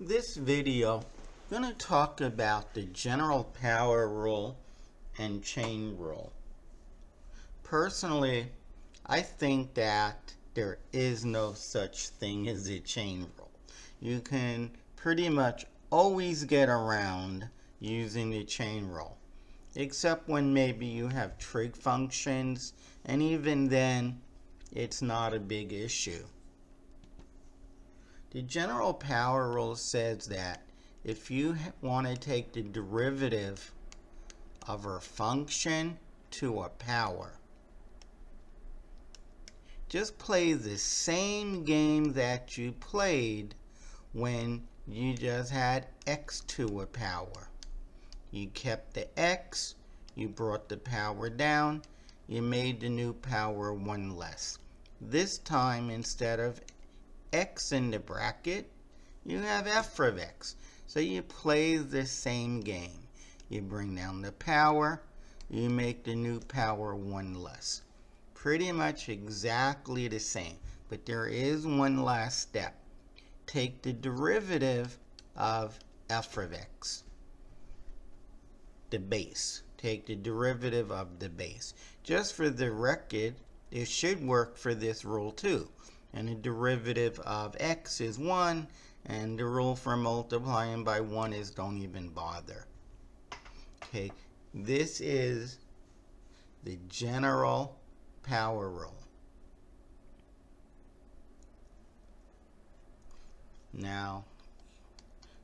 This video, I'm going to talk about the general power rule and chain rule. Personally, I think that there is no such thing as a chain rule. You can pretty much always get around using the chain rule, except when maybe you have trig functions, and even then, it's not a big issue. The general power rule says that if you want to take the derivative of a function to a power, just play the same game that you played when you just had x to a power. You kept the x, you brought the power down, you made the new power one less. This time, instead of x in the bracket, you have f of x. So you play the same game. You bring down the power, you make the new power one less. Pretty much exactly the same, but there is one last step. Take the derivative of f of x, the base. Take the derivative of the base. Just for the record, it should work for this rule too. And the derivative of x is 1, and the rule for multiplying by 1 is don't even bother. Okay, this is the general power rule. Now,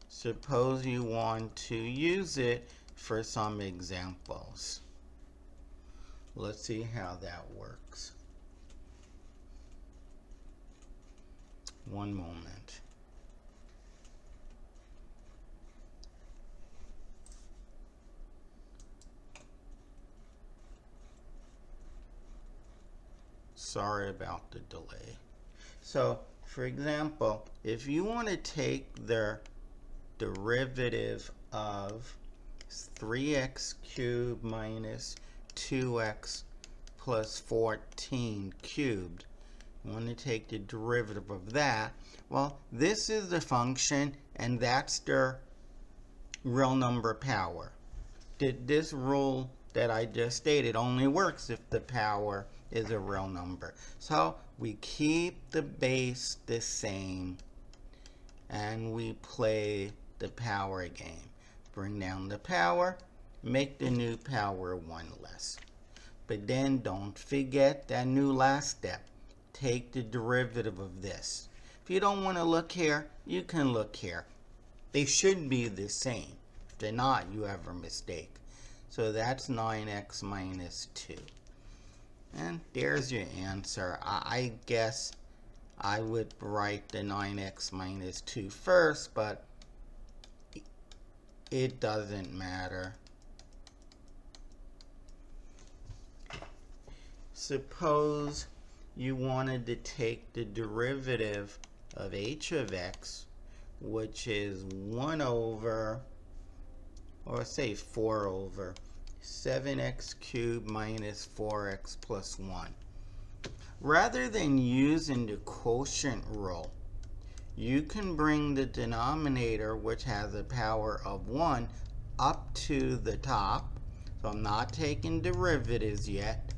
suppose you want to use it for some examples. Let's see how that works. One moment. Sorry about the delay. So, for example, if you want to take the derivative of 3x cubed minus 2x plus 14 cubed, you want to take the derivative of that. Well, this is the function, and that's their real number power. This rule that I just stated only works if the power is a real number. So we keep the base the same, and we play the power game. Bring down the power, make the new power one less. But then don't forget that new last step. Take the derivative of this. If you don't want to look here, you can look here. They should be the same. If they're not, you have a mistake. So that's 9x minus 2. And there's your answer. I guess I would write the 9x minus 2 first, but it doesn't matter. Suppose you wanted to take the derivative of h of x, which is 1 over, or say 4 over, 7x cubed minus 4x plus 1. Rather than using the quotient rule, you can bring the denominator, which has a power of 1, up to the top. So I'm not taking derivatives yet,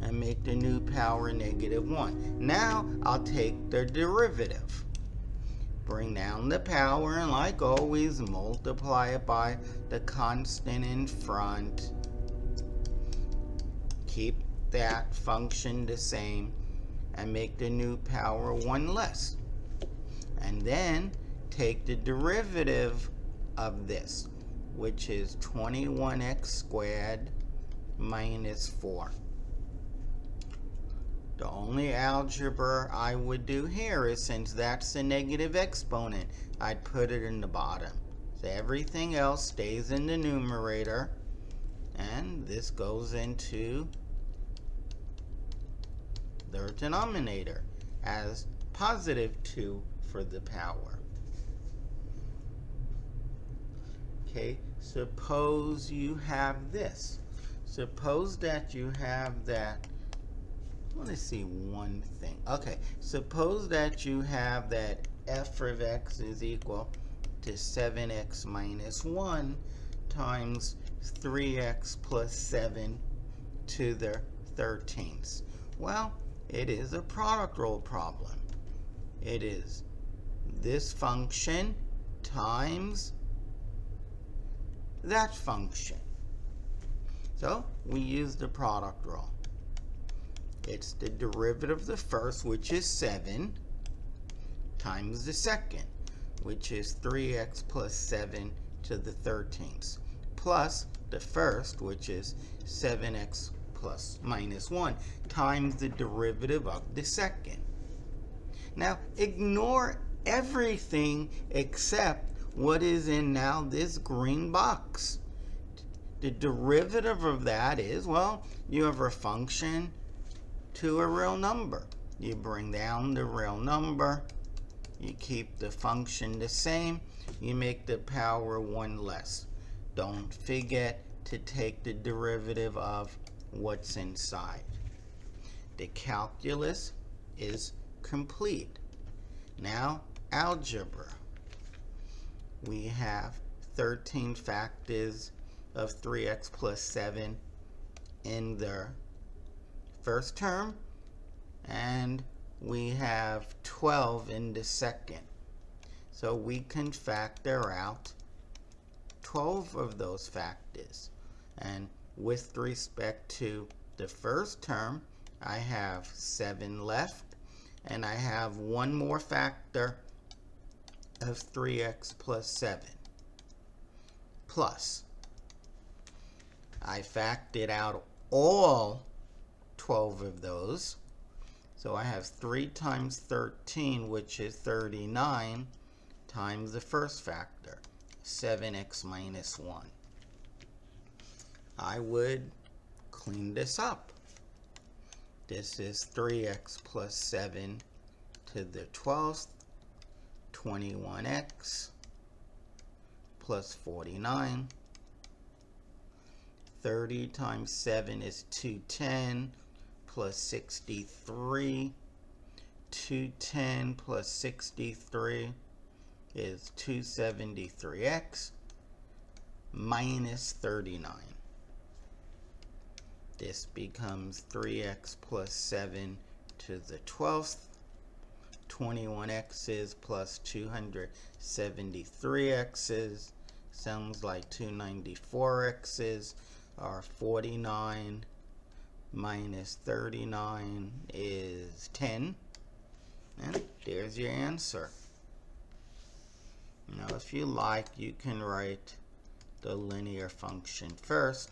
and make the new power negative 1. Now I'll take the derivative. Bring down the power, and like always, multiply it by the constant in front. Keep that function the same, and make the new power 1 less. And then take the derivative of this, which is 21x squared minus 4. The only algebra I would do here is, since that's the negative exponent, I'd put it in the bottom. So everything else stays in the numerator, and this goes into the denominator as positive 2 for the power. Okay, suppose you have this. Suppose that you have that. I want to see one thing. Okay, suppose that you have that f of x is equal to 7x minus 1 times 3x plus 7 to the 13th. Well, it is a product rule problem. It is this function times that function. So we use the product rule. It's the derivative of the first, which is 7, times the second, which is 3x plus 7 to the 13th, plus the first, which is 7x plus minus 1, times the derivative of the second. Now, ignore everything except what is in now this green box. The derivative of that is, well, you have a function to a real number. You bring down the real number, you keep the function the same, you make the power 1 less. Don't forget to take the derivative of what's inside. The calculus is complete. Now, algebra. We have 13 factors of 3x plus 7 in the first term, and we have 12 in the second. So we can factor out 12 of those factors. And with respect to the first term, I have 7 left, and I have one more factor of 3x plus 7. Plus, I factored out all 12 of those. So I have 3 times 13, which is 39, times the first factor, 7x minus 1. I would clean this up. This is 3x plus 7 to the 12th, 21x plus 49. 30 times 7 is 210 plus 63. 210 plus 63 is 273x minus 39. This becomes 3x plus 7 to the 12th. 21x's plus 273x's. Sounds like 294x's are 49 minus 39 is 10. And there's your answer. Now, if you like, you can write the linear function first.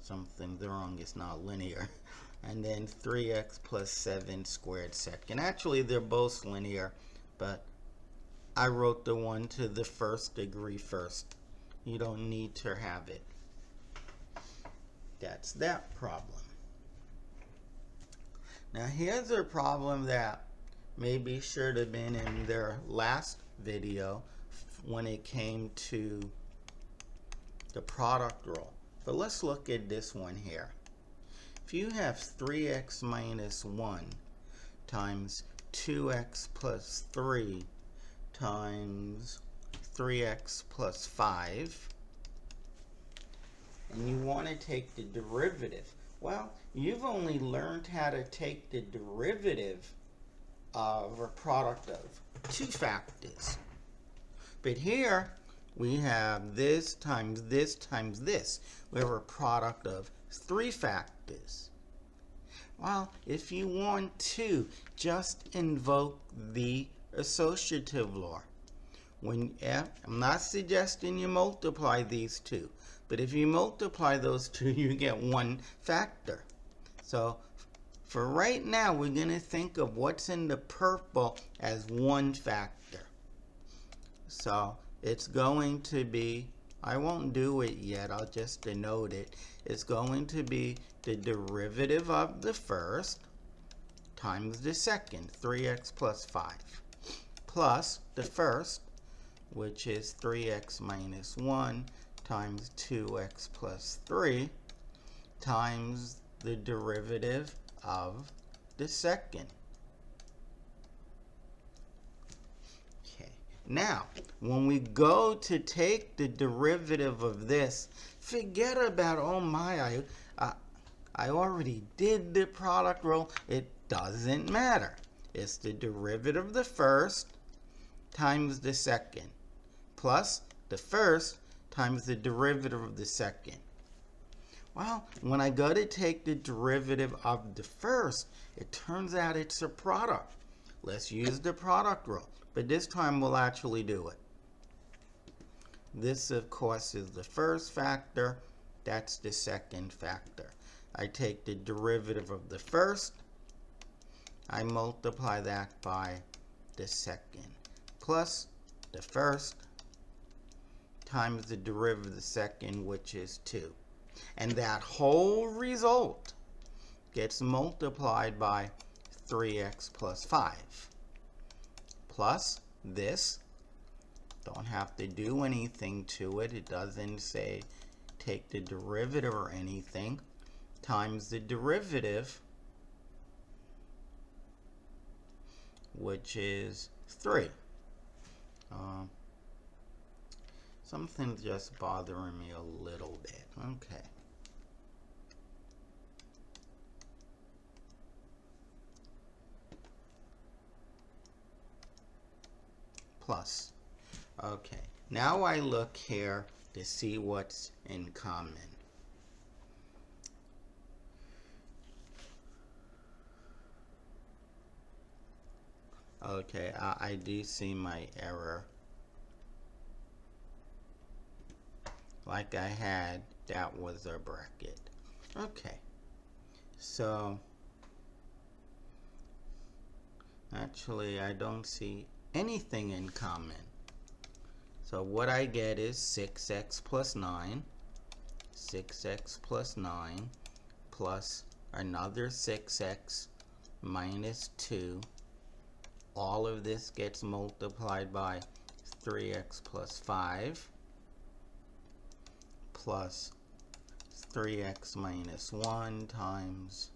Something's wrong, it's not linear. And then 3x plus 7 squared second. Actually, they're both linear, but I wrote the one to the first degree first. You don't need to have it. That's that problem. Now, here's a problem that maybe should have been in their last video when it came to the product rule. But let's look at this one here. If you have 3x minus 1 times 2x plus 3 times 3x plus 5, and you want to take the derivative, well, you've only learned how to take the derivative of a product of 2 factors. But here, we have this times this times this. We have a product of 3 factors. Well, if you want to, just invoke the associative law. I'm not suggesting you multiply these two, but if you multiply those two, you get 1 factor. So for right now, we're going to think of what's in the purple as 1 factor. So it's going to be, I won't do it yet, I'll just denote it. It's going to be the derivative of the first times the second, 3x plus 5, plus the first, which is 3x minus 1 times 2x plus 3, times the derivative of the second. Okay, Now, when we go to take the derivative of this, forget about, oh my, I already did the product rule. It doesn't matter. It's the derivative of the first times the second, plus the first times the derivative of the second. Well, when I go to take the derivative of the first, it turns out it's a product. Let's use the product rule, but this time we'll actually do it. This, of course, is the first factor. That's the second factor. I take the derivative of the first. I multiply that by the second, plus the first times the derivative of the second, which is 2. And that whole result gets multiplied by 3x plus 5. Plus this, don't have to do anything to it. It doesn't say take the derivative or anything, times the derivative, which is 3. Something's just bothering me a little bit. Okay. Plus. Okay. Now I look here to see what's in common. Okay, I do see my error. Like I had, that was a bracket. Okay, so actually I don't see anything in common. So what I get is 6x plus 9, 6x plus 9, plus another 6x minus 2. All of this gets multiplied by 3x plus 5, plus 3x minus 1 times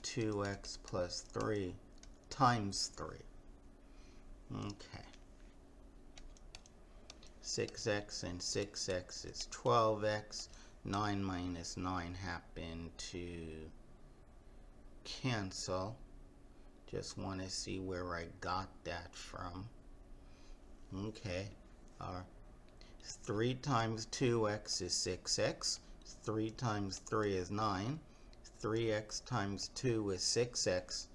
2x plus 3 times 3. Okay. 6x and 6x is 12x. 9 minus 9 happen to cancel. Just want to see where I got that from. Okay. 3 times 2x is 6x. 3 times 3 is 9. 3x times 2 is 6x.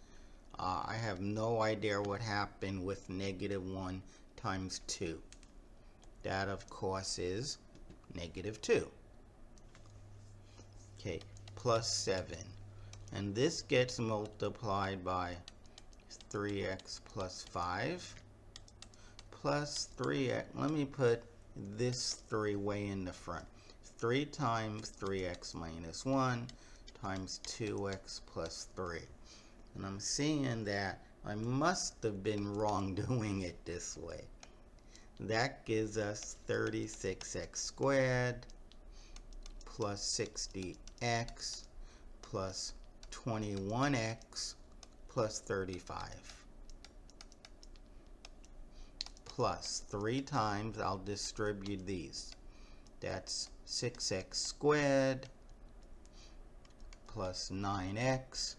I have no idea what happened with negative 1 times 2. That, of course, is negative 2. Okay, plus 7. And this gets multiplied by 3x plus 5 plus 3x. Let me put this 3 way in the front. 3 times 3x minus 1 times 2x plus 3. And I'm seeing that I must have been wrong doing it this way. That gives us 36x squared plus 60x plus 21x plus 35. Plus 3 times, I'll distribute these. That's 6x squared plus 9x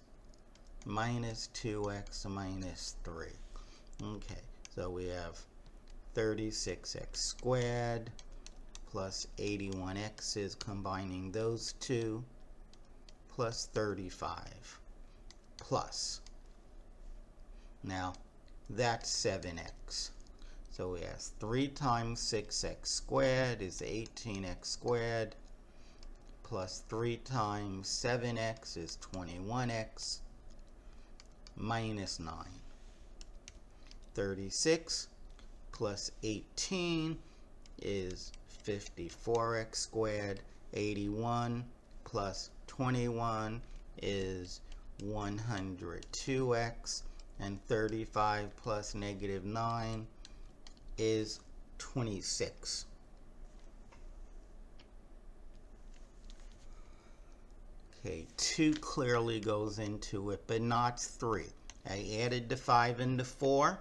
minus 2x minus 3. Okay, so we have 36x squared plus 81x is combining those two plus 35 plus. Now that's 7x. So we have 3 times 6x squared is 18x squared plus 3 times 7x is 21x minus 9. 36 plus 18 is 54x squared. 81 plus 21 is 102x. And 35 plus negative 9 is 26. Okay, 2 clearly goes into it, but not 3. I added the 5 and the 4,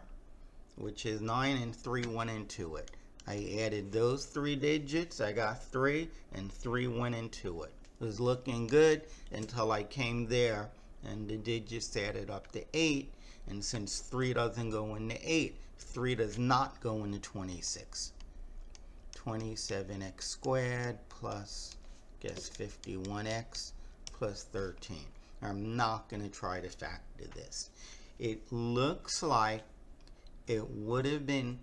which is 9, and 3 went into it. I added those 3 digits. I got 3, and 3 went into it. It was looking good until I came there, and the digits added up to 8. And since 3 doesn't go into 8, 3 does not go into 26. 27x squared plus, guess 51x plus 13. I'm not going to try to factor this. It looks like it would have been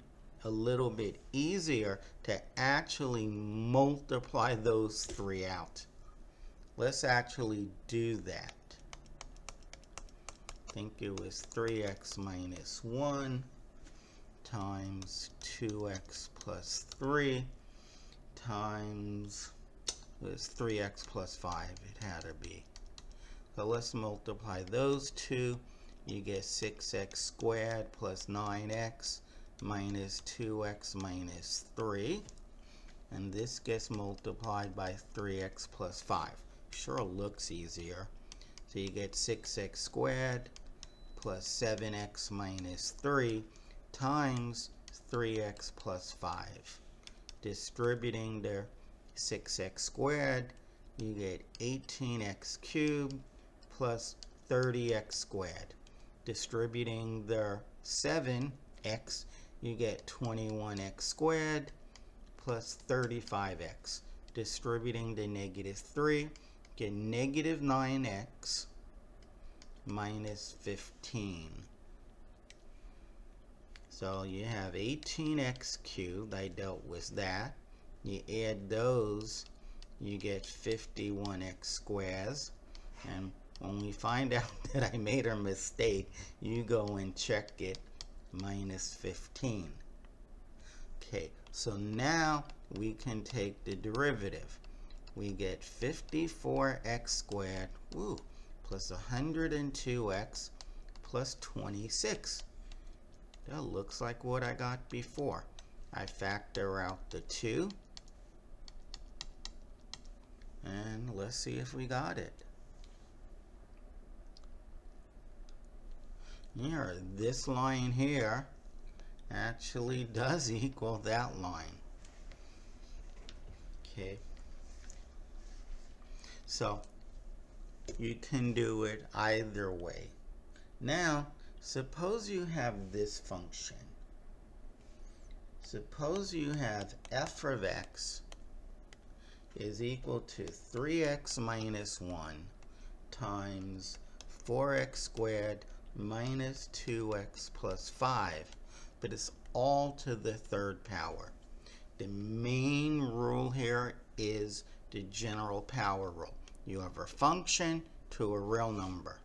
a little bit easier to actually multiply those 3 out. Let's actually do that. I think it was 3x minus 1 times 2x plus 3 times, it was 3x plus 5, it had to be. So let's multiply those two. You get 6x squared plus 9x minus 2x minus 3. And this gets multiplied by 3x plus 5. Sure looks easier. So you get 6x squared plus 7x minus 3 times 3x plus 5. Distributing the 6x squared, you get 18x cubed plus 30x squared. Distributing the 7x, you get 21x squared plus 35x. Distributing the negative 3, get negative 9x minus 15. So you have 18x cubed, I dealt with that. You add those, you get 51x squares. And when we find out that I made a mistake, you go and check it, minus 15. Okay, so now we can take the derivative. We get 54x squared, plus 102x plus 26. That looks like what I got before. I factor out the 2. And let's see if we got it. Here, this line here actually does equal that line. Okay. So, you can do it either way. Now, suppose you have this function. Suppose you have f of x is equal to 3x minus 1 times 4x squared minus 2x plus 5, but it's all to the 3rd power. The main rule here is the general power rule. You have a function to a real number.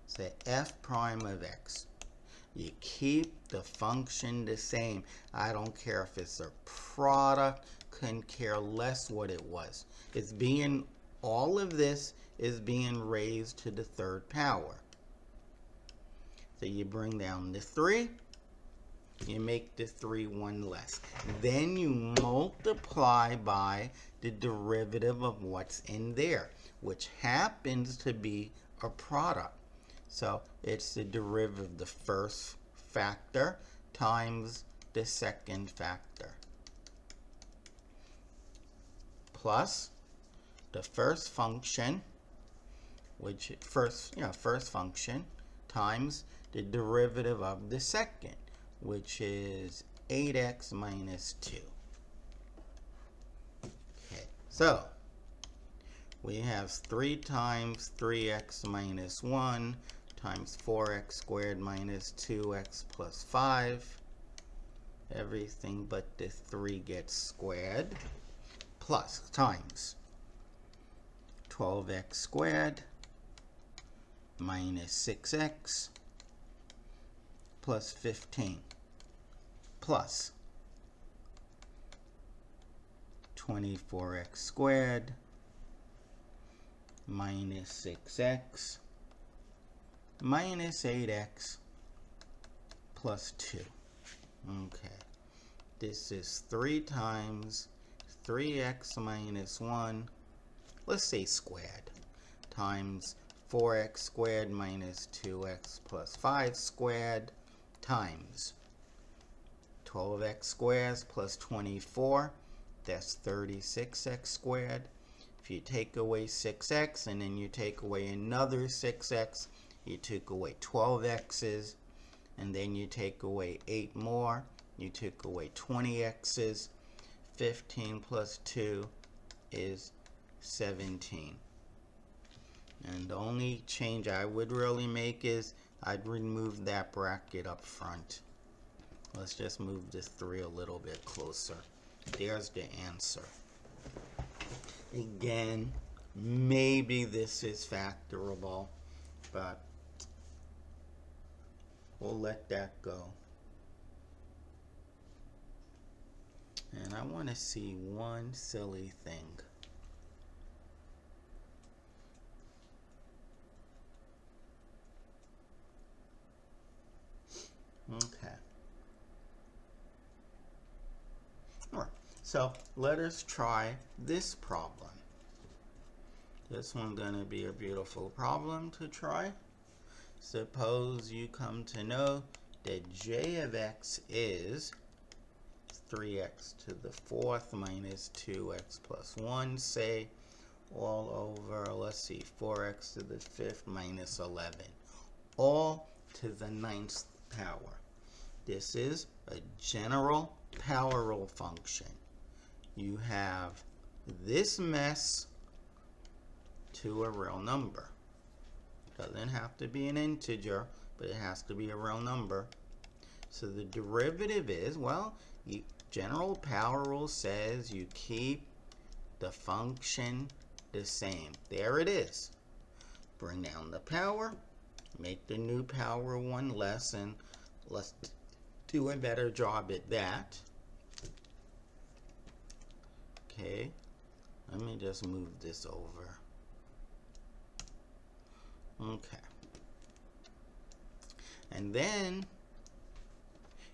Say f prime of x. You keep the function the same. I don't care if it's a product, couldn't care less what it was. It's being, all of this is being raised to the 3rd power. So you bring down the 3, you make the 3 one less. Then you multiply by the derivative of what's in there, which happens to be a product. So it's the derivative of the first factor times the second factor, plus the first function, which first function, times the derivative of the second, which is 8x minus 2. Okay, so we have 3 times 3x minus 1 times 4x squared minus 2x plus 5. Everything but the 3 gets squared, plus times 12x squared minus 6x plus 15 plus 24x squared minus 6x minus 8x plus 2. Okay, this is 3 times 3x minus 1, let's say squared, times 4x squared minus 2x plus 5 squared times 12x squared plus 24, that's 36x squared. If you take away 6x and then you take away another 6x, you took away 12x's, and then you take away 8 more, you took away 20x's. 15 plus 2 is 17. And the only change I would really make is I'd remove that bracket up front. Let's just move this 3 a little bit closer. There's the answer. Again, maybe this is factorable, but we'll let that go. And I want to see one silly thing. Okay. All right. So let us try this problem. This one's going to be a beautiful problem to try. Suppose you come to know that j of x is 3x to the 4th minus 2x plus 1, say, all over, let's see, 4x to the 5th minus 11, all to the 9th power. This is a general power rule function. You have this mess to a real number. Doesn't have to be an integer, but it has to be a real number. So the derivative is, well, general power rule says you keep the function the same. There it is. Bring down the power, make the new power one less, and let's do a better job at that. Okay, let me just move this over. Okay. And then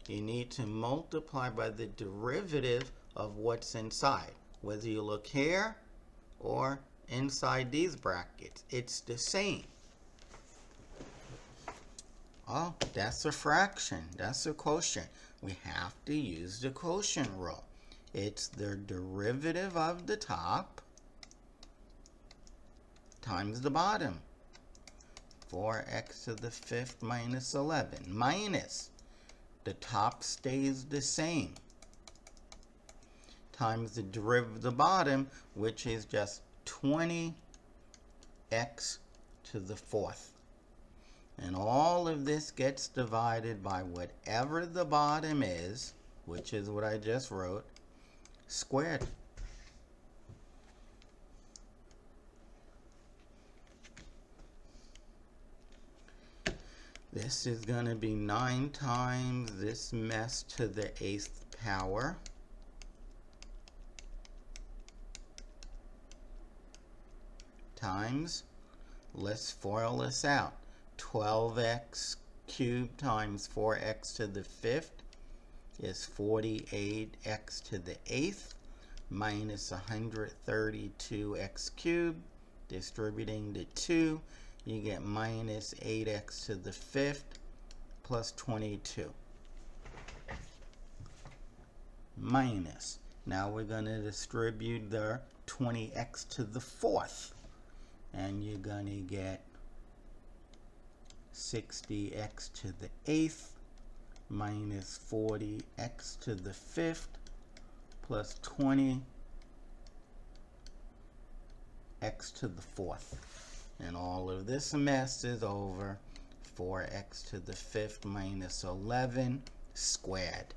you need to multiply by the derivative of what's inside. Whether you look here or inside these brackets, it's the same. Oh, that's a fraction. That's a quotient. We have to use the quotient rule. It's the derivative of the top times the bottom. 4x to the 5th minus 11 minus the top stays the same times the derivative of the bottom, which is just 20x to the 4th. And all of this gets divided by whatever the bottom is, which is what I just wrote, squared. This is going to be 9 times this mess to the 8th power times, let's FOIL this out, 12x cubed times 4x to the 5th is 48x to the 8th minus 132x cubed, distributing the 2, you get minus 8x to the 5th plus 22. Minus. Now we're going to distribute the 20x to the 4th. And you're going to get 60x to the 8th minus 40x to the 5th plus 20x to the 4th. And all of this mess is over 4x to the 5th minus 11 squared.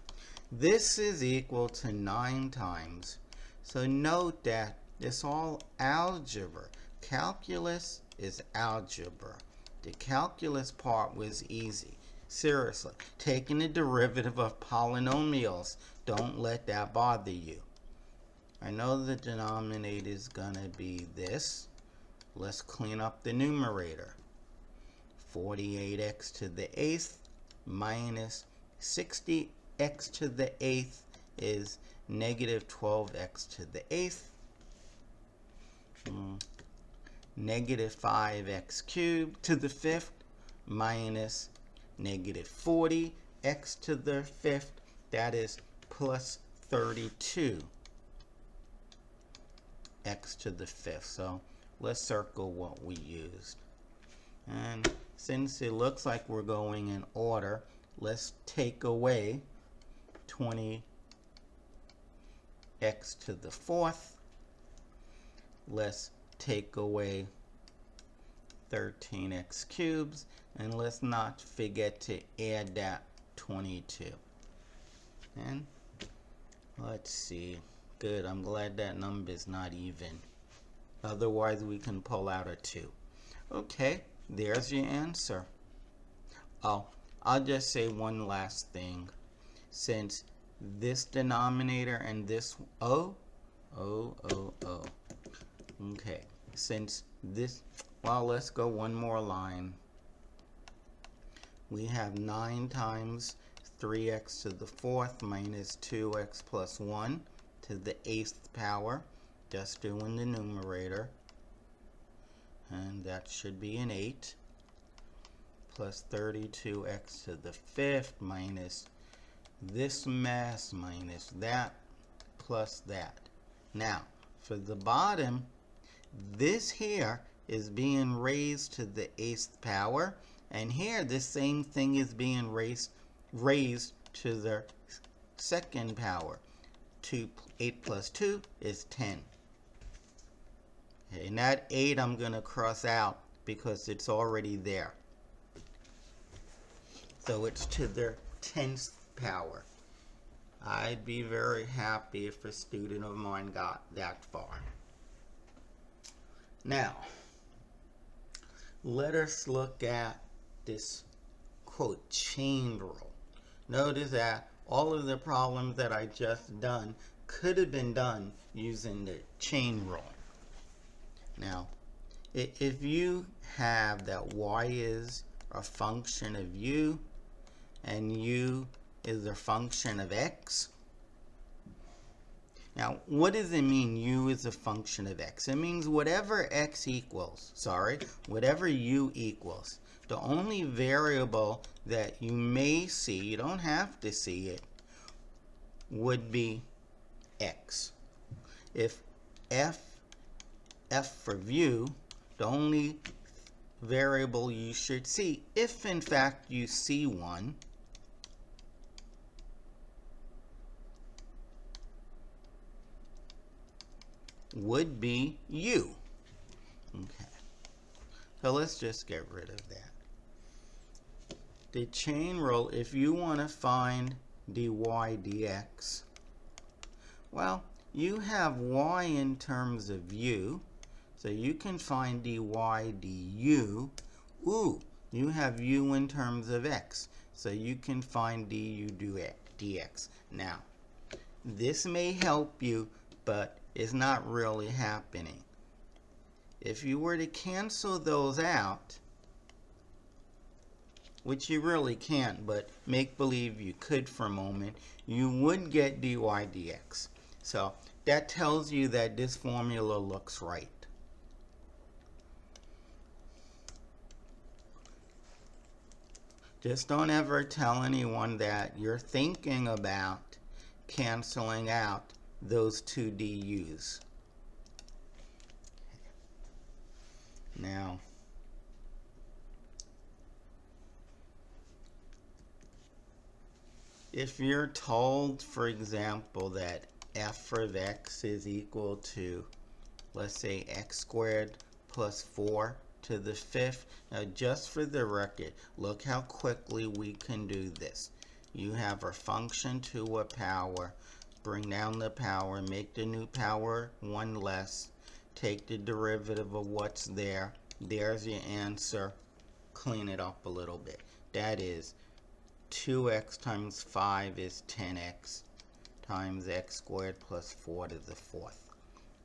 This is equal to 9 times. So note that it's all algebra. Calculus is algebra. The calculus part was easy. Seriously, taking the derivative of polynomials, don't let that bother you. I know the denominator is going to be this. Let's clean up the numerator. 48x to the 8th minus 60x to the 8th is negative 12x to the 8th. negative 5x cubed to the fifth minus negative 40x to the fifth, that is plus 32x to the fifth. So let's circle what we used. And since it looks like we're going in order, let's take away 20x to the fourth. Let's take away 13x cubes, and let's not forget to add that 22. And let's see. Good, I'm glad that number's not even. Otherwise we can pull out a 2. Okay, there's your answer. Oh, I'll just say one last thing. Since this denominator and this, okay, since this, well, let's go one more line. We have 9 times 3x to the fourth minus 2x plus 1 to the 8th power, just doing the numerator, and that should be an 8, plus 32x to the fifth minus this mess minus that plus that. Now, for the bottom, this here is being raised to the 8th power, and here the same thing is being raised to the 2nd power. 8 plus 2 is 10. Okay, and that 8 I'm going to cross out because it's already there. So it's to the 10th power. I'd be very happy if a student of mine got that far. Now, let us look at this, quote, chain rule. Notice that all of the problems that I just done could have been done using the chain rule. Now, if you have that y is a function of u and u is a function of x. Now, what does it mean u is a function of x? It means whatever x equals, whatever u equals, the only variable that you may see, you don't have to see it, would be x. If f for view, the only variable you should see, if in fact you see one, would be u. Okay, so let's just get rid of that. The chain rule, if you want to find dy dx, well, you have y in terms of u, so you can find dy du. Ooh, you have u in terms of x, so you can find du dx. Now, this may help you, but it's not really happening. If you were to cancel those out, which you really can't, but make believe you could for a moment, you would get dy dx. So that tells you that this formula looks right. Just don't ever tell anyone that you're thinking about canceling out those two du's. Now, if you're told, for example, that f of x is equal to, let's say, x squared plus 4 to the fifth, now just for the record, look how quickly we can do this. You have a function to a power, bring down the power, make the new power 1 less, take the derivative of what's there, there's your answer, clean it up a little bit. That is 2x times 5 is 10x times x squared plus 4 to the fourth.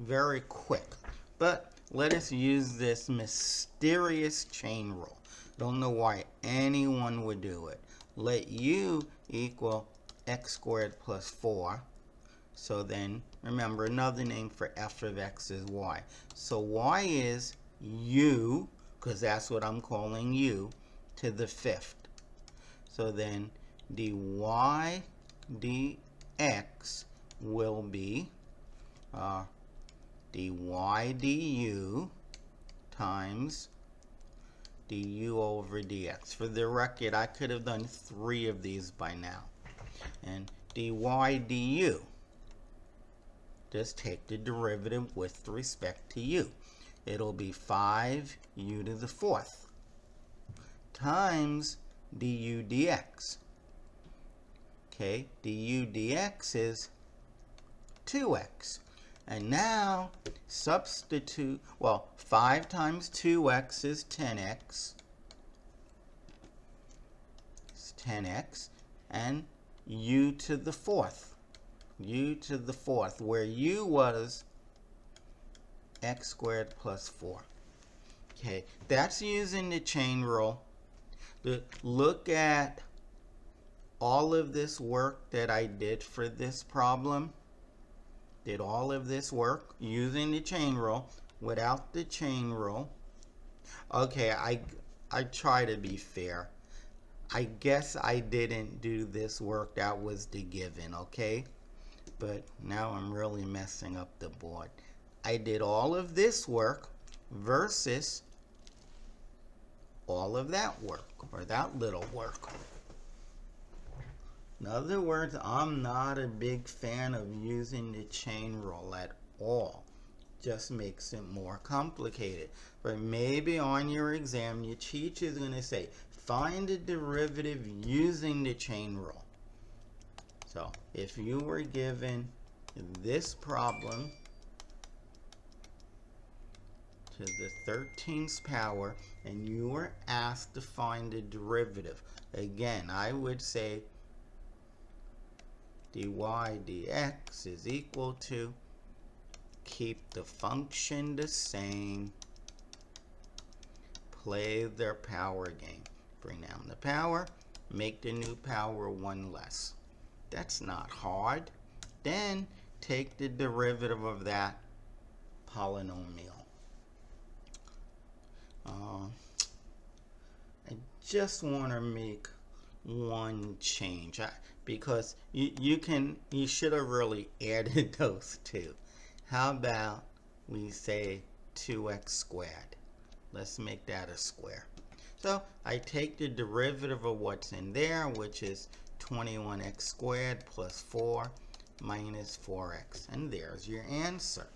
Very quick, but let us use this mysterious chain rule. Don't know why anyone would do it. Let u equal x squared plus 4. So then, remember, another name for f of x is y. So y is u, because that's what I'm calling u, to the fifth. So then dy dx will be dy du times du over dx. For the record, I could have done 3 of these by now. And dy du, just take the derivative with respect to u. It'll be 5u to the fourth times du dx. Okay, du dx is 2x. And now substitute, well, 5 times 2x is 10x. It's 10x. And u to the fourth. U to the fourth, where u was x squared plus 4. Okay, that's using the chain rule. Look at all of this work that I did for this problem. Did all of this work using the chain rule, without the chain rule. Okay, I try to be fair. I guess I didn't do this work. That was the given, okay? But now I'm really messing up the board. I did all of this work versus all of that work, or that little work. In other words, I'm not a big fan of using the chain rule at all. Just makes it more complicated. But maybe on your exam, your teacher is going to say, find the derivative using the chain rule. So if you were given this problem to the 13th power and you were asked to find the derivative, again, I would say dy dx is equal to, keep the function the same, play their power game. Bring down the power, make the new power 1 less. That's not hard. Then take the derivative of that polynomial. I just want to make one change because you should have really added those two. How about we say 2x squared? Let's make that a square. So I take the derivative of what's in there, which is 21x squared plus 4 minus 4x. And there's your answer.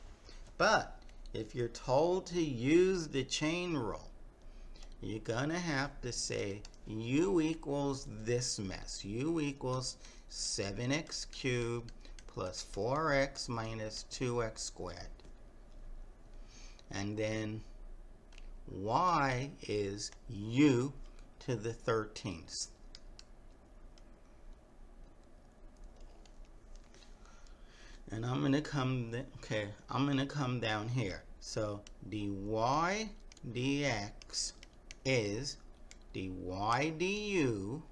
But if you're told to use the chain rule, you're going to have to say u equals this mess. U equals 7x cubed plus 4x minus 2x squared. And then y is u to the 13th. And I'm going to come down here. So dy dx is dy du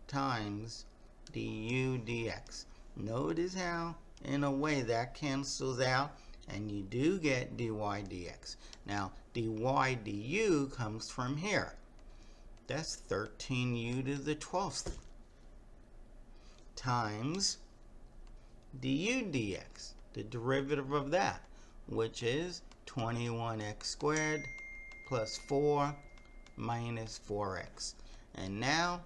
times du dx. Notice how in a way that cancels out and you do get dy dx. Now dy du comes from here. That's 13u to the 12th times du dx, the derivative of that, which is 21x squared plus 4 minus 4x. And now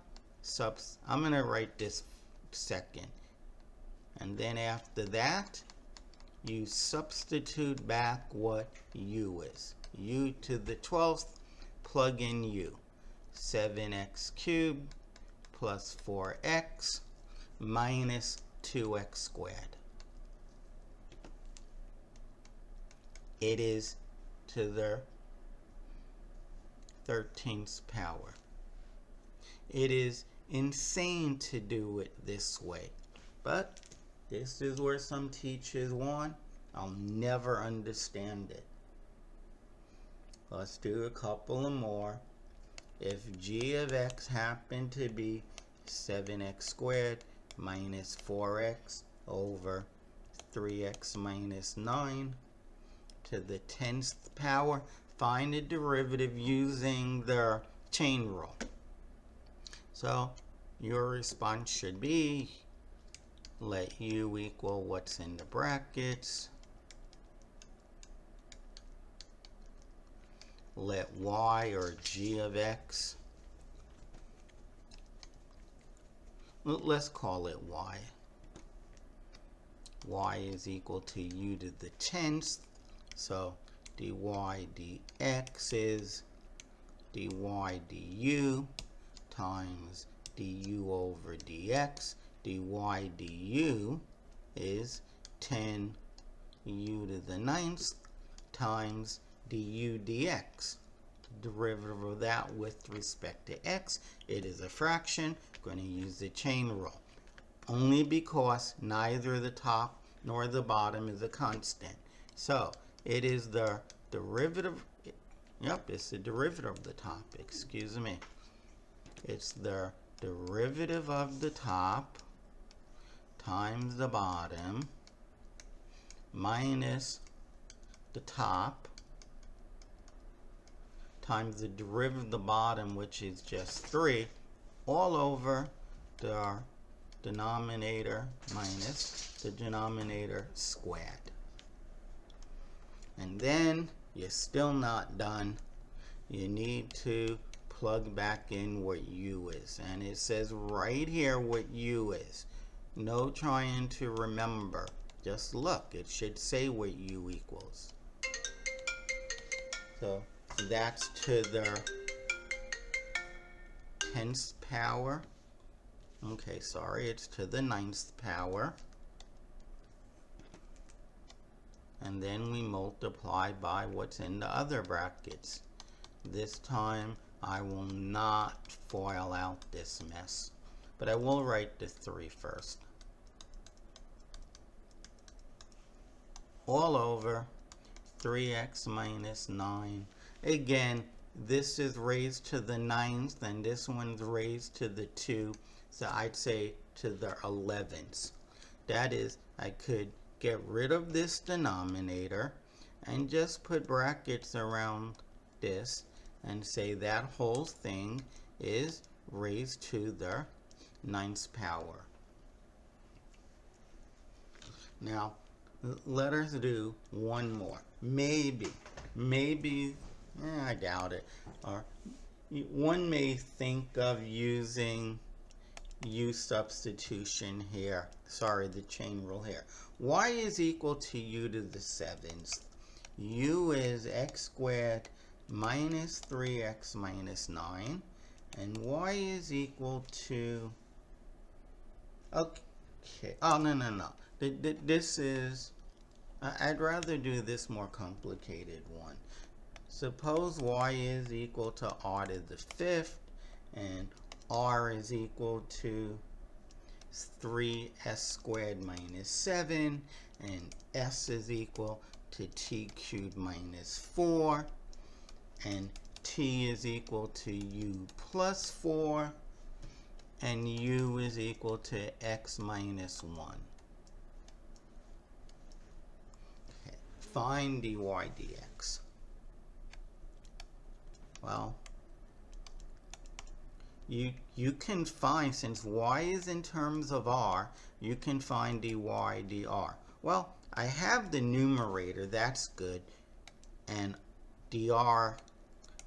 I'm going to write this second. And then after that, you substitute back what u is. U to the 12th, plug in u. 7x cubed plus 4x minus 2x squared. It is to the 13th power. It is insane to do it this way, but this is where some teachers want. I'll never understand it. Let's do a couple of more. If g of x happened to be 7x squared minus 4x over 3x minus 9 to the 10th power, find the derivative using the chain rule. So your response should be, let u equal what's in the brackets. Let y, or g of x, let's call it y. Y is equal to u to the 10th. So dy dx is dy du times du over dx. Dy du is 10 u to the 9th times du dx. The derivative of that with respect to x, it is a fraction. Going to use the chain rule. Only because neither the top nor the bottom is a constant. So it is the derivative, yep, it's the derivative of the top, excuse me. It's the derivative of the top times the bottom minus the top times the derivative of the bottom, which is just 3, all over the denominator minus the denominator squared. And then you're still not done. You need to plug back in what u is. And it says right here what u is. No trying to remember. Just look. It should say what u equals. So that's to the 10th power. Okay, sorry, it's to the 9th power. And then we multiply by what's in the other brackets. This time, I will not FOIL out this mess. But I will write the 3 first. All over 3x minus 9. Again, this is raised to the 9th, and this one's raised to the 2. So I'd say to the 11th. That is, I could get rid of this denominator and just put brackets around this and say that whole thing is raised to the 9th power. Now, let us do one more. Maybe, I doubt it. Or one may think of using u substitution here. Sorry, the chain rule here. Y is equal to u to the 7th. U is x squared minus 3x minus 9. And y is equal to, okay, oh, no. This is, I'd rather do this more complicated one. Suppose y is equal to r to the 5th, and r is equal to 3s squared minus 7, and s is equal to t cubed minus 4, and t is equal to u plus 4, and u is equal to x minus 1. Okay. Find dy dx. Well, you can find, since y is in terms of r, you can find dy dr. Well, I have the numerator, that's good, and dr,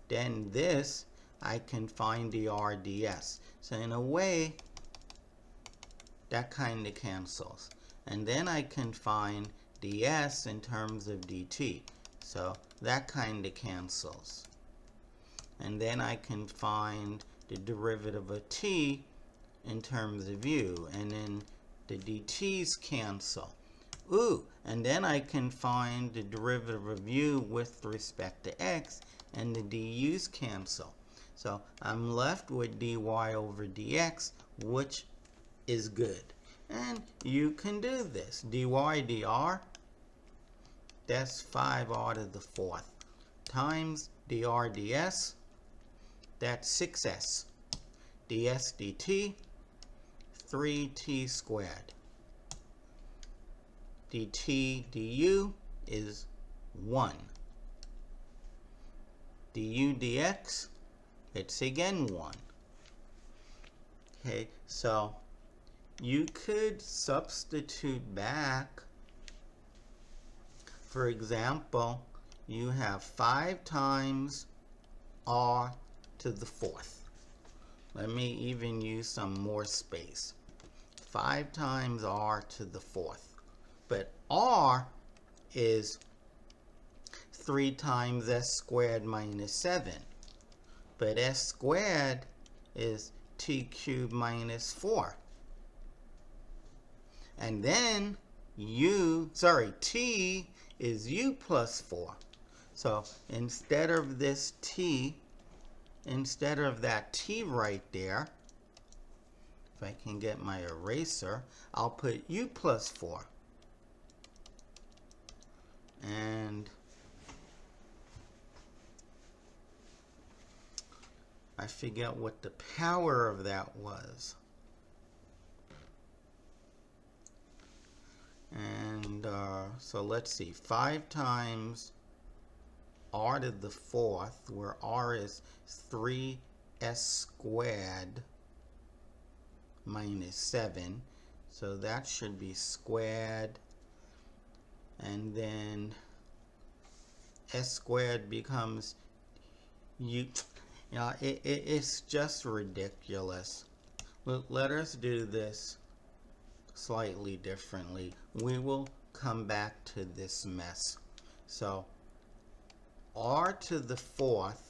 then this, I can find dr ds. So in a way, that kind of cancels. And then I can find ds in terms of dt. So that kind of cancels. And then I can find the derivative of t in terms of u, and then the dt's cancel. Ooh, and then I can find the derivative of u with respect to x, and the du's cancel. So I'm left with dy over dx, which is good. And you can do this. dy dr, that's 5r to the 4th, times dr ds, that's 6s. ds dt, 3t squared. dt du is 1. du dx, it's again 1. Okay, so you could substitute back. For example, you have 5 times r to the 4th. Let me even use some more space. 5 times r to the 4th. But r is 3 times s squared minus 7. But s squared is t cubed minus 4. And then t is u plus 4. So instead of that t right there, if I can get my eraser, I'll put u plus 4. And I forget what the power of that was. And so let's see, 5 times r to the 4th, where r is 3s squared minus 7. So that should be squared. And then s squared becomes it's just ridiculous. Let us do this slightly differently. We will come back to this mess. So r to the 4th,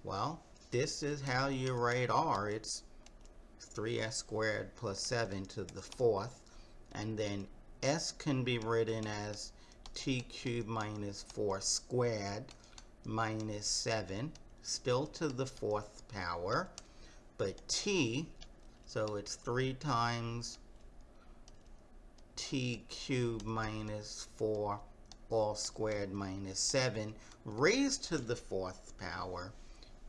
well, this is how you write r. It's 3s squared plus 7 to the 4th. And then s can be written as t cubed minus 4 squared minus 7, still to the 4th power. But t, so it's 3 times t cubed minus 4 all squared minus 7 raised to the 4th power.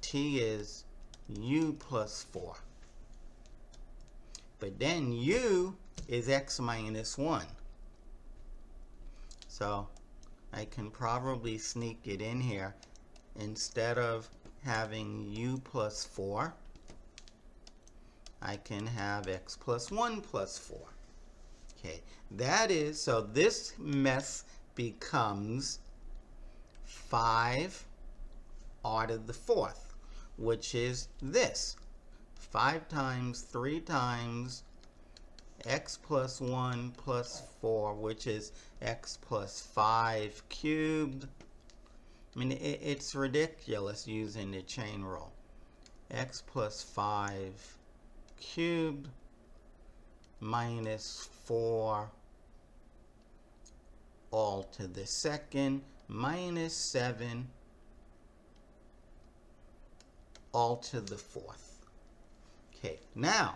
T is u plus 4. But then u is x minus 1. So I can probably sneak it in here. Instead of having u plus 4, I can have x plus 1 plus 4. Okay, that is, so this mess becomes 5 r to the 4th, which is this. 5 times 3 times x plus 1 plus 4, which is x plus 5 cubed. I mean, it's ridiculous using the chain rule. X plus 5 cubed minus 4 all to the 2nd minus 7 all to the 4th. Okay, now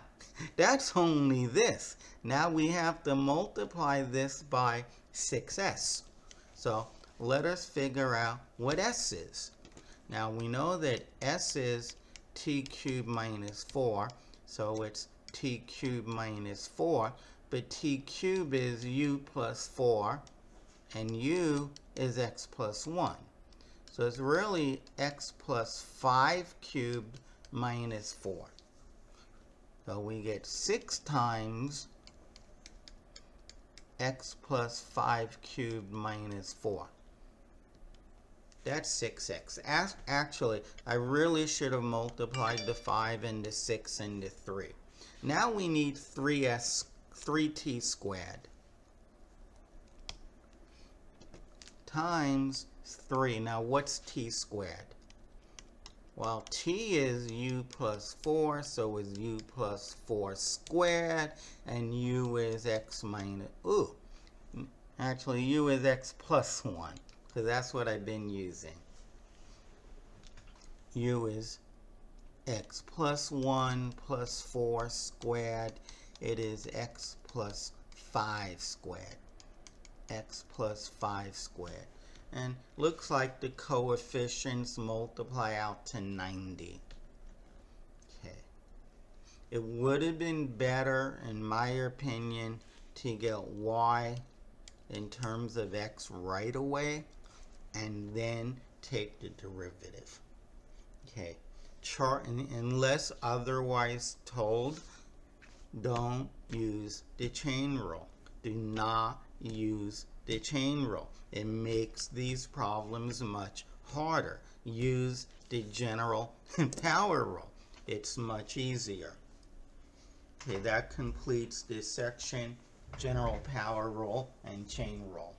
that's only this. Now we have to multiply this by 6s. So let us figure out what s is. Now we know that s is t cubed minus 4, so it's t cubed minus 4, but t cubed is u plus 4, and u is x plus 1. So it's really x plus 5 cubed minus 4. So we get 6 times x plus 5 cubed minus 4. That's 6x. Actually, I really should have multiplied the 5 and the 6 and the 3. Now we need 3t squared times 3. Now what's t squared? Well, t is u plus 4, so is u plus 4 squared, and u is x minus, actually u is x plus 1, because that's what I've been using. U is x plus 1 plus 4 squared. It is x plus 5 squared. X plus 5 squared. And looks like the coefficients multiply out to 90. Okay. It would have been better, in my opinion, to get y in terms of x right away and then take the derivative. Okay, chart unless otherwise told, don't use the chain rule. Do not use the chain rule. It makes these problems much harder. Use the general power rule. It's much easier. Okay, that completes this section, general power rule and chain rule.